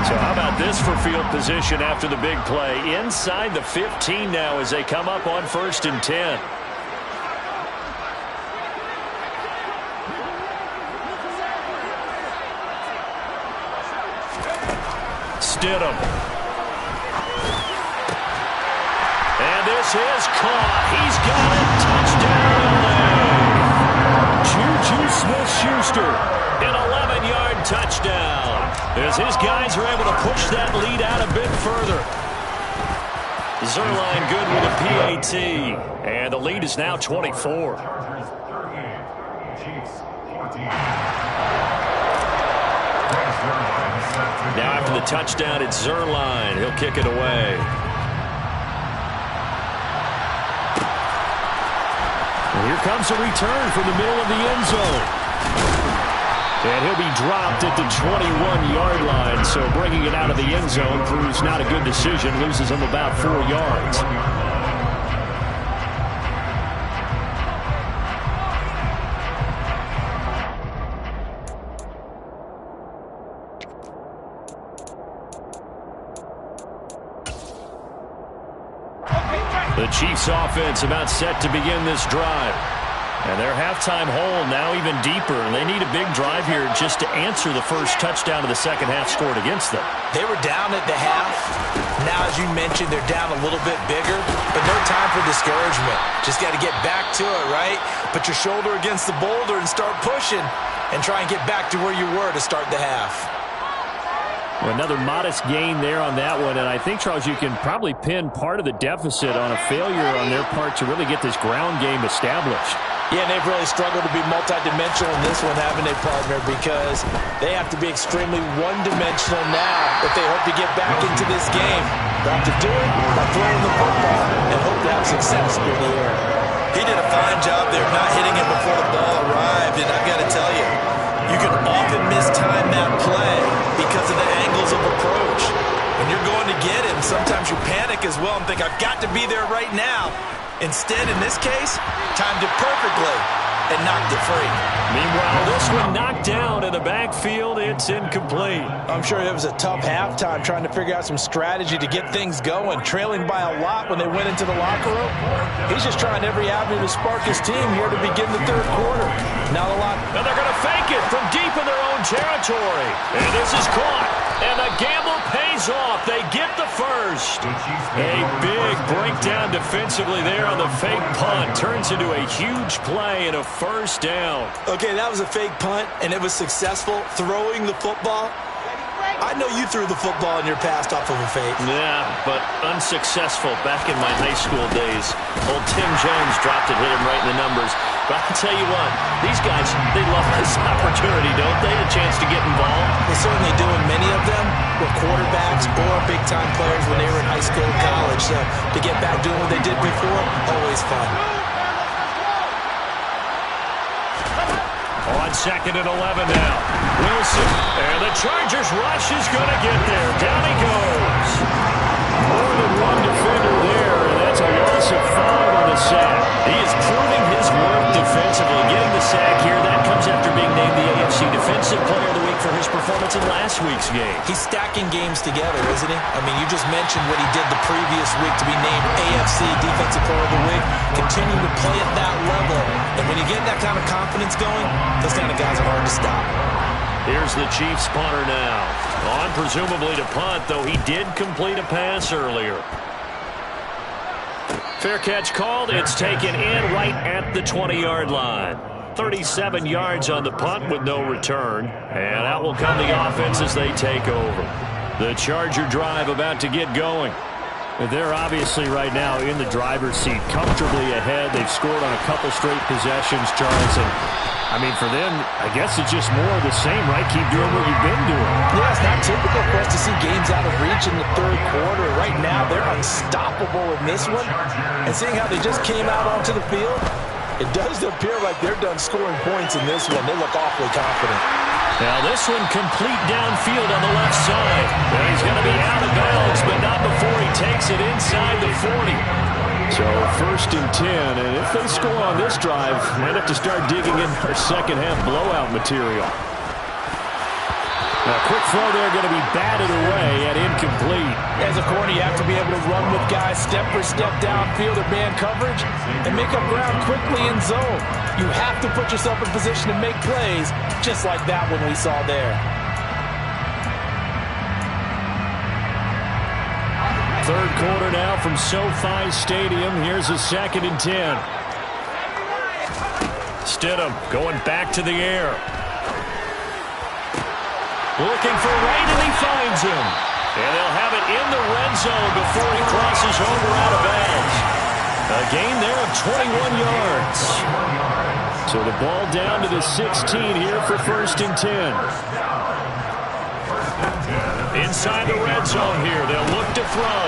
So how about this for field position after the big play? Inside the 15 now as they come up on 1st and 10. Stidham. And this is caught. He's got it. Touchdown, LA. Juju Smith-Schuster, an 11-yard touchdown. As his guys are able to push that lead out a bit further. Zuerlein good with a PAT. And the lead is now 24. Now after the touchdown, it's Zuerlein. He'll kick it away. And here comes a return from the middle of the end zone. And he'll be dropped at the 21-yard line. So bringing it out of the end zone proves not a good decision. Loses him about 4 yards. The Chiefs offense about set to begin this drive. And their halftime hole now even deeper. And they need a big drive here just to answer the first touchdown of the second half scored against them. They were down at the half. Now, as you mentioned, they're down a little bit bigger. But no time for discouragement. Just got to get back to it, right? Put your shoulder against the boulder and start pushing. And try and get back to where you were to start the half. Well, another modest gain there on that one. And I think, Charles, you can probably pin part of the deficit on a failure on their part to really get this ground game established. Yeah, and they've really struggled to be multidimensional in this one, haven't they, partner? Because they have to be extremely one-dimensional now if they hope to get back into this game. They'll have to do it by throwing the football and hope to have success in the air. He did a fine job there not hitting it before the ball arrived, and I've got to tell you, you can often mistime that play because of the angles of approach. When you're going to get him, sometimes you panic as well and think, I've got to be there right now. Instead, in this case, timed it perfectly and knocked it free. Meanwhile, this one knocked down in the backfield. It's incomplete. I'm sure it was a tough halftime trying to figure out some strategy to get things going, trailing by a lot when they went into the locker room. He's just trying every avenue to spark his team here to begin the third quarter. Not a lot. And they're going to fake it from deep in their own territory. And this is caught. And the gamble pays off. They get the first. A big breakdown defensively there on the fake punt. Turns into a huge play and a first down. Okay, that was a fake punt, and it was successful. Throwing the football. I know you threw the football in your past off of a fake. Yeah, but unsuccessful back in my high school days. Old Tim Jones dropped it, hit him right in the numbers. But I'll tell you what, these guys, they love this opportunity, don't they? A chance to get involved. They certainly do, and many of them were quarterbacks or big-time players when they were in high school and college. So to get back doing what they did before, always fun. On 2nd and 11 now. Wilson. And the Chargers rush is going to get there. Down he goes. More than one defender there, and that's a loss of 5 on the sack. He is proving his worth defensively. Getting the sack here, that comes after being named the AFC Defensive Player of the Week for his performance in last week's game. He's stacking games together, isn't he? I mean, you just mentioned what he did the previous week to be named AFC Defensive Player of the Week. Continue to play at that level. And when you get that kind of confidence going, those kind of guys are hard to stop. Here's the Chiefs punter now. On presumably to punt, though he did complete a pass earlier. Fair catch called. It's taken in right at the 20-yard line. 37 yards on the punt with no return. And out will come the offense as they take over. The Charger drive about to get going. They're obviously right now in the driver's seat, comfortably ahead. They've scored on a couple straight possessions, Charles. And I mean, for them, I guess it's just more of the same, right? Keep doing what you've been doing. Yeah, it's not typical for us to see games out of reach in the third quarter. Right now, they're unstoppable in this one. And seeing how they just came out onto the field, it does appear like they're done scoring points in this one. They look awfully confident. Now this one complete downfield on the left side. And he's going to be out of bounds, but not before he takes it inside the 40. So 1st and 10, and if they score on this drive, might have to start digging in our second half blowout material. Now, quick throw there, going to be batted away and incomplete. As a corner, you have to be able to run with guys step for step downfield or man coverage and make up ground quickly in zone. You have to put yourself in position to make plays, just like that one we saw there. Third quarter now from SoFi Stadium. Here's a 2nd and 10. Stidham going back to the air. Looking for Wright, and he finds him. And they'll have it in the red zone before he crosses over out of bounds. A gain there of 21 yards. So the ball down to the 16 here for 1st and 10. Inside the red zone here, they'll look to throw.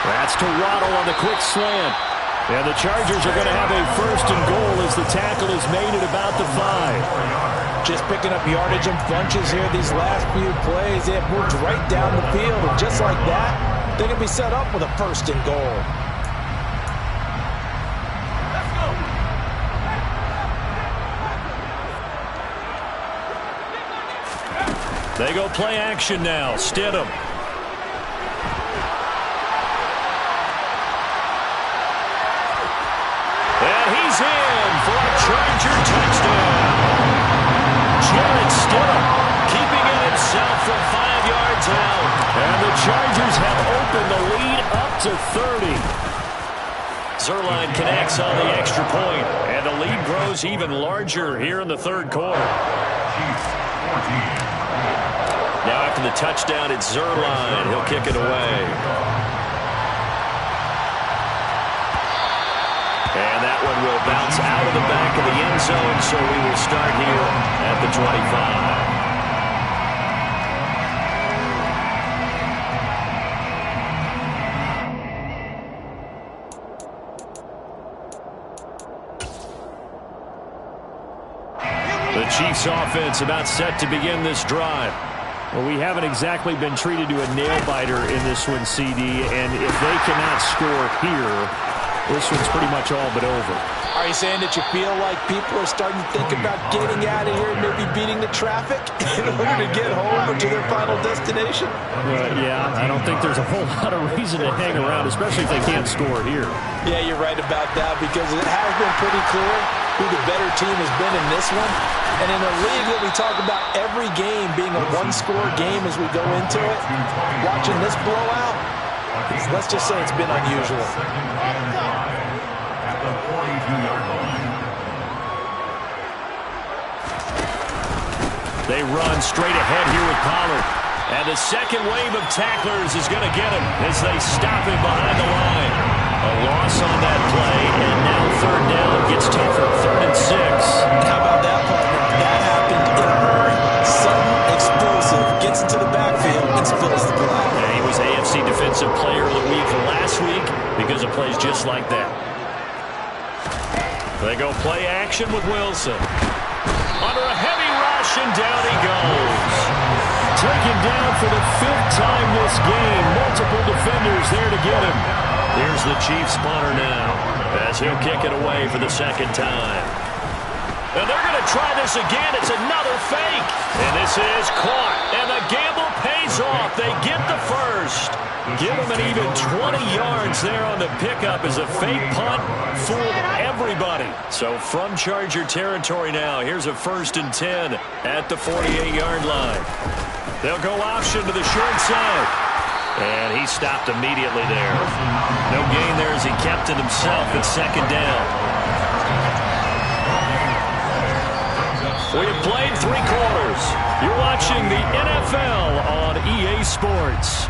That's to Waddle on the quick slant. And the Chargers are going to have a 1st and goal as the tackle is made at about the 5. Just picking up yardage in bunches here these last few plays. They have moved right down the field, and just like that, they're going to be set up with a 1st and goal. They go play action now. Stidham. And he's in for a Charger touchdown. Jarrett Stidham keeping it himself from 5 yards out. And the Chargers have opened the lead up to 30. Zuerlein connects on the extra point, and the lead grows even larger here in the third quarter. Now after the touchdown, it's Zuerlein. He'll kick it away. And that one will bounce out of the back of the end zone, so we will start here at the 25. The Chiefs offense about set to begin this drive. Well, we haven't exactly been treated to a nail-biter in this one, CD, and if they cannot score here, this one's pretty much all but over. Are you saying that you feel like people are starting to think about getting out of here and maybe beating the traffic in order to get home or to their final destination? Yeah, I don't think there's a whole lot of reason to hang around, especially if they can't score here. Yeah, you're right about that, because it has been pretty clear who the better team has been in this one. And in a league that we talk about every game being a one-score game as we go into it, watching this blowout, let's just say it's been unusual. At the 42-yard line. They run straight ahead here with Pollard. And the second wave of tacklers is going to get him as they stop him behind the line. A loss on that play, and now third down gets tougher. 3rd and 6. How about that, partner? That happened in a hurry. Sudden, explosive, gets into the backfield and spills the blood. Yeah, he was AFC Defensive Player of the Week last week because of plays just like that. They go play action with Wilson. Under a heavy rush, and down he goes. Taken down for the 5th time this game. Multiple defenders there to get him. Here's the Chiefs punter now as he'll kick it away for the 2nd time. And they're going to try this again. It's another fake. And this is caught. And the gamble pays off. They get the first. Give them an even 20 yards there on the pickup as a fake punt fooled everybody. So from Charger territory now, here's a 1st and 10 at the 48-yard line. They'll go option to the short side. And he stopped immediately there. No gain there as he kept it himself at 2nd down. We have played 3 quarters. You're watching the NFL on EA Sports.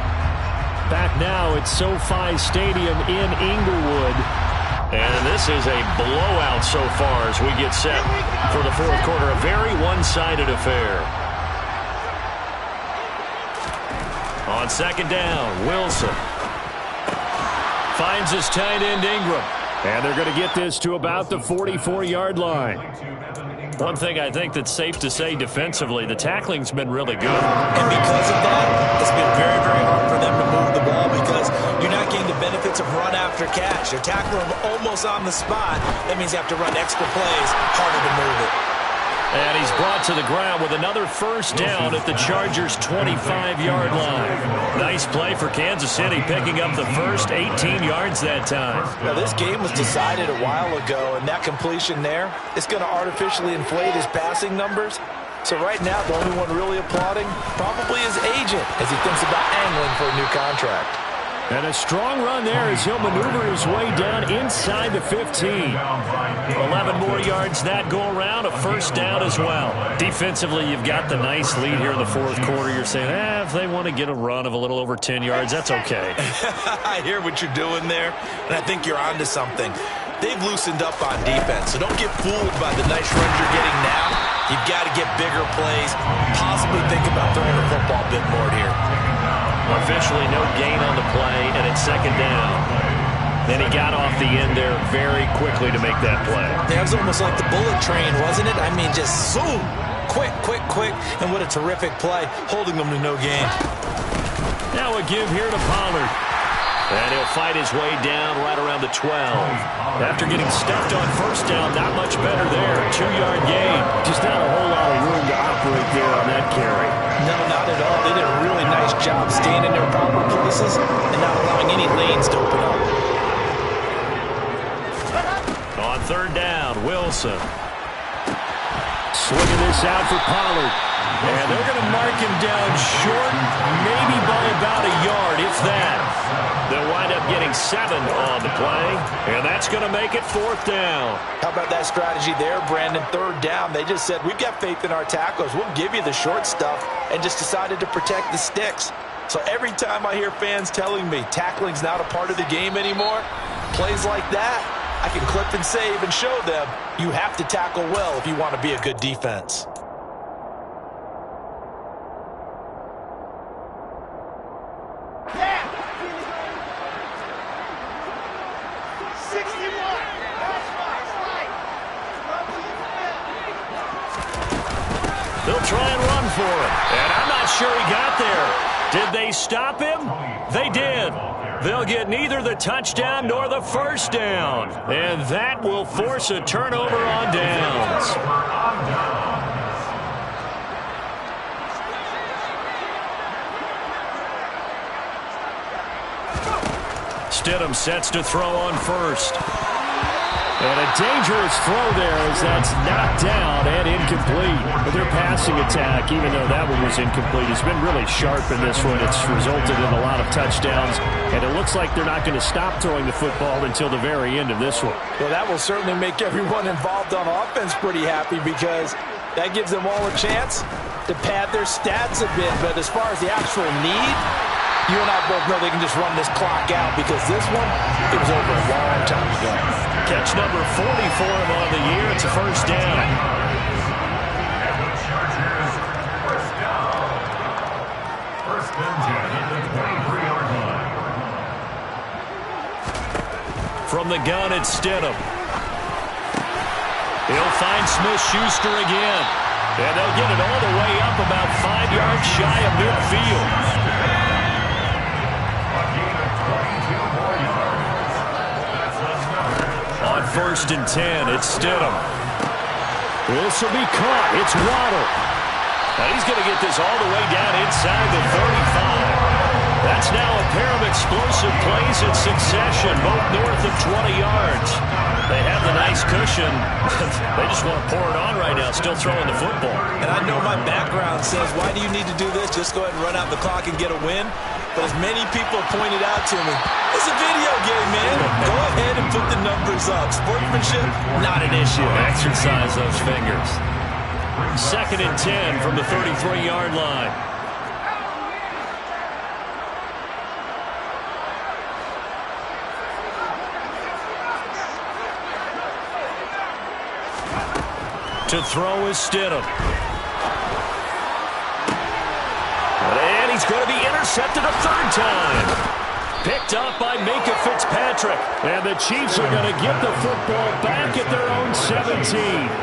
Back now at SoFi Stadium in Inglewood. And this is a blowout so far as we get set for the 4th quarter. A very one-sided affair. On 2nd down, Wilson finds his tight end Ingram. And they're going to get this to about the 44-yard line. One thing I think that's safe to say defensively, the tackling's been really good. And because of that, it's been very, very hard for them to move the ball because you're not getting the benefits of run after catch. You're tackling them almost on the spot. That means you have to run extra plays, harder to move it. And he's brought to the ground with another first down at the Chargers' 25-yard line. Nice play for Kansas City, picking up the first 18 yards that time. Now, this game was decided a while ago, and that completion there is going to artificially inflate his passing numbers. So right now, the only one really applauding probably his agent as he thinks about angling for a new contract. And a strong run there as he'll maneuver his way down inside the 15. 11 more yards that go around, a first down as well. Defensively, you've got the nice lead here in the fourth quarter. You're saying, if they want to get a run of a little over 10 yards, that's okay. I hear what you're doing there, and I think you're onto something. They've loosened up on defense, so don't get fooled by the nice runs you're getting now. You've got to get bigger plays, possibly think about throwing the football a bit more here. Officially no gain on the play, and it's second down. Then he got off the end there very quickly to make that play. That was almost like the bullet train, wasn't it? I mean, just zoom. Quick, quick, quick. And what a terrific play, holding them to no gain. Now a give here to Pollard. And he'll fight his way down right around the 12. After getting stuffed on first down, not much better there. 2-yard gain. Just not a whole lot of room to operate there on that carry. No, not at all. They did a really nice job staying in their proper places and not allowing any lanes to open up. On third down, Wilson. Swinging this out for Pollard. And they're going to mark him down short, maybe by about a yard, if that. They'll wind up getting 7 on the play, and that's going to make it fourth down. How about that strategy there, Brandon? Third down, they just said, we've got faith in our tacklers. We'll give you the short stuff, and just decided to protect the sticks. So every time I hear fans telling me tackling's not a part of the game anymore, plays like that, I can clip and save and show them you have to tackle well if you want to be a good defense. They'll try and run for it. And I'm not sure he got there. Did they stop him? They did. They'll get neither the touchdown nor the first down. And that will force a turnover on downs. Stidham sets to throw on first. And a dangerous throw there as that's knocked down and incomplete. But their passing attack, even though that one was incomplete, has been really sharp in this one. It's resulted in a lot of touchdowns. And it looks like they're not going to stop throwing the football until the very end of this one. Well, that will certainly make everyone involved on offense pretty happy because that gives them all a chance to pad their stats a bit. But as far as the actual need, you and I both know they can just run this clock out because this one, it was over a long time ago. Catch number 40 for him on the year. It's a first down. First and 10 at the 23-yard line. From the gun, it's Stidham. He'll find Smith-Schuster again. And they'll get it all the way up about 5 yards shy of midfield. On first and 10, it's Stidham. This will be caught. It's Waddle. Now he's going to get this all the way down inside the 35. That's now a pair of explosive plays in succession, both north of 20 yards. They have the nice cushion. They just want to pour it on right now, still throwing the football. And I know my background says, why do you need to do this? Just go ahead and run out the clock and get a win. But as many people have pointed out to me, it's a video game, man. Go ahead and put the numbers up. Sportsmanship, not an issue. Exercise those fingers. Second and 10 from the 33-yard line. To throw is Stidham. And he's going to be intercepted a third time. Picked up by Minkah Fitzpatrick. And the Chiefs are going to get the football back at their own 17.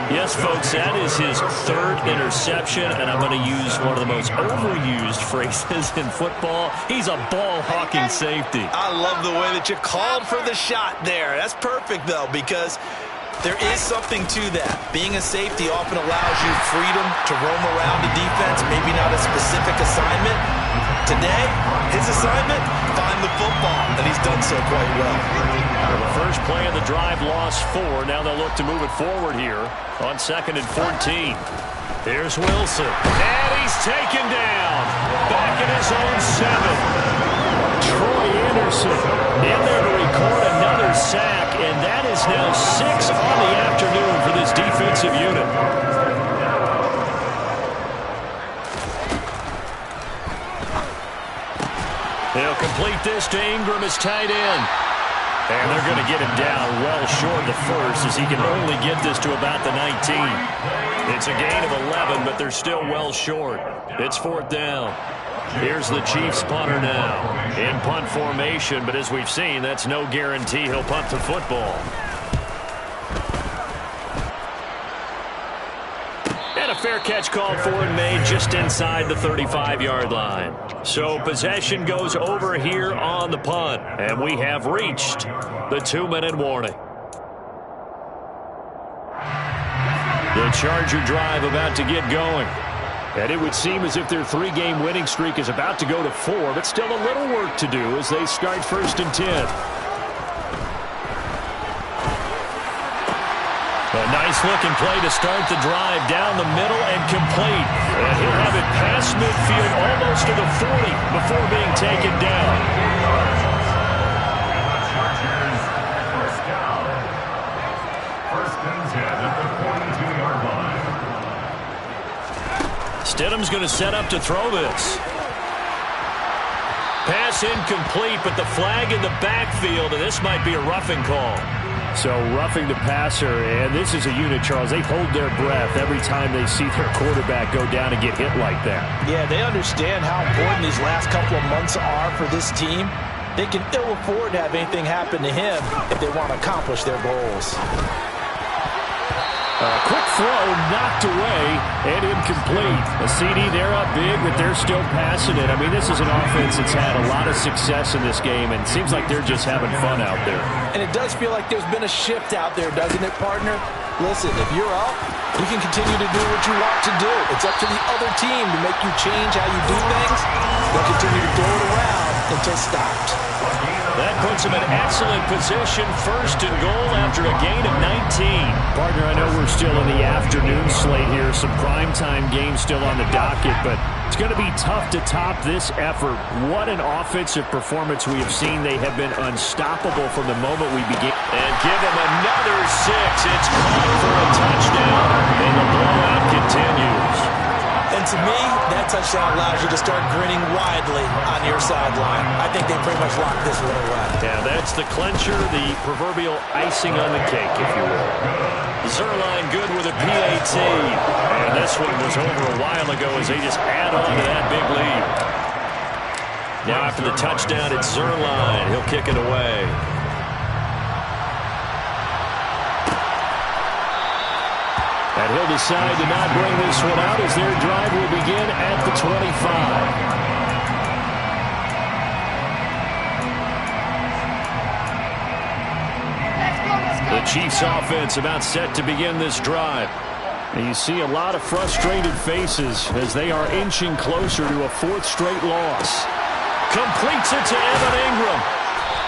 Yes, folks, that is his third interception, and I'm going to use one of the most overused phrases in football. He's a ball-hawking safety. I love the way that you called for the shot there. That's perfect, though, because there is something to that. Being a safety often allows you freedom to roam around the defense, maybe not a specific assignment. Today, his assignment, find the football, and he's done so quite well. Well, the first play of the drive lost 4. Now they'll look to move it forward here on 2nd and 14. Here's Wilson, and he's taken down. Back in his own 7. Troy Anderson in there to record another sack, and that is now 6 on the afternoon for this defensive unit. He'll complete this to Ingram as tight end. And they're going to get him down well short of the first as he can only get this to about the 19. It's a gain of 11, but they're still well short. It's 4th down. Here's the Chiefs punter now in punt formation, but as we've seen, that's no guarantee he'll punt the football. And a fair catch called for and made just inside the 35-yard line. So possession goes over here on the punt, and we have reached the 2-minute warning. The Charger drive about to get going. And it would seem as if their 3-game winning streak is about to go to 4, but still a little work to do as they start 1st and 10. A nice-looking play to start the drive down the middle and complete. And he'll have it past midfield almost to the 40 before being taken down. Chargers, first down. 1st and 10 at the 42-yard line. Stidham's going to set up to throw this. Pass incomplete, but the flag in the backfield, and this might be a roughing call. So roughing the passer, and this is a unit, Charles. They hold their breath every time they see their quarterback go down and get hit like that. Yeah, they understand how important these last couple of months are for this team. They can ill afford to have anything happen to him if they want to accomplish their goals. Quick throw, knocked away, and incomplete. A CD, they're up big, but they're still passing it. I mean, this is an offense that's had a lot of success in this game, and it seems like they're just having fun out there. And it does feel like there's been a shift out there, doesn't it, partner? Listen, if you're up, you can continue to do what you want to do. It's up to the other team to make you change how you do things. They'll continue to throw it around until stopped. That puts him in excellent position, 1st and goal after a gain of 19. Partner, I know we're still in the afternoon slate here, some primetime games still on the docket, but it's going to be tough to top this effort. What an offensive performance we have seen. They have been unstoppable from the moment we began. And give them another 6. It's caught for a touchdown, and the blowout continues. And to me, that touchdown allows you to start grinning widely on your sideline. I think they pretty much locked this one away. Yeah, that's the clincher, the proverbial icing on the cake, if you will. Zuerlein good with a PAT. And this one was over a while ago as they just add on to that big lead. Now after the touchdown, it's Zuerlein. He'll kick it away. And he'll decide to not bring this one out as their drive will begin at the 25. The Chiefs offense about set to begin this drive. And you see a lot of frustrated faces as they are inching closer to a 4th straight loss. Completes it to Evan Ingram.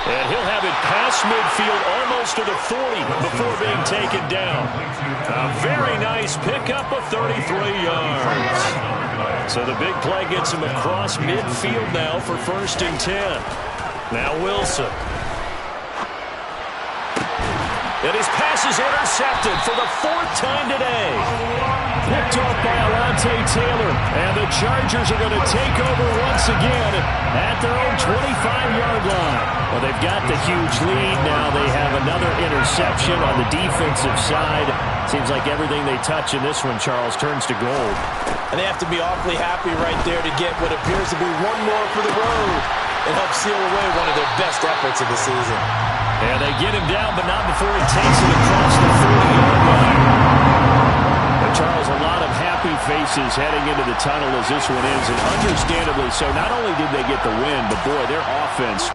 And he'll have it past midfield almost to the 40 before being taken down. A very nice pickup of 33 yards. So the big play gets him across midfield now for 1st and 10. Now Wilson. And his pass is intercepted for the 4th time today. Picked off by Alontae Taylor. And the Chargers are going to take over once again at their own 25-yard line. Well, they've got the huge lead. Now they have another interception on the defensive side. Seems like everything they touch in this one, Charles, turns to gold. And they have to be awfully happy right there to get what appears to be one more for the road. It helps seal away one of their best efforts of the season. And they get him down, but not before he takes it across the 40-yard line. But Charles, a lot of happy faces heading into the tunnel as this one ends, and understandably so. Not only did they get the win, but boy, their offense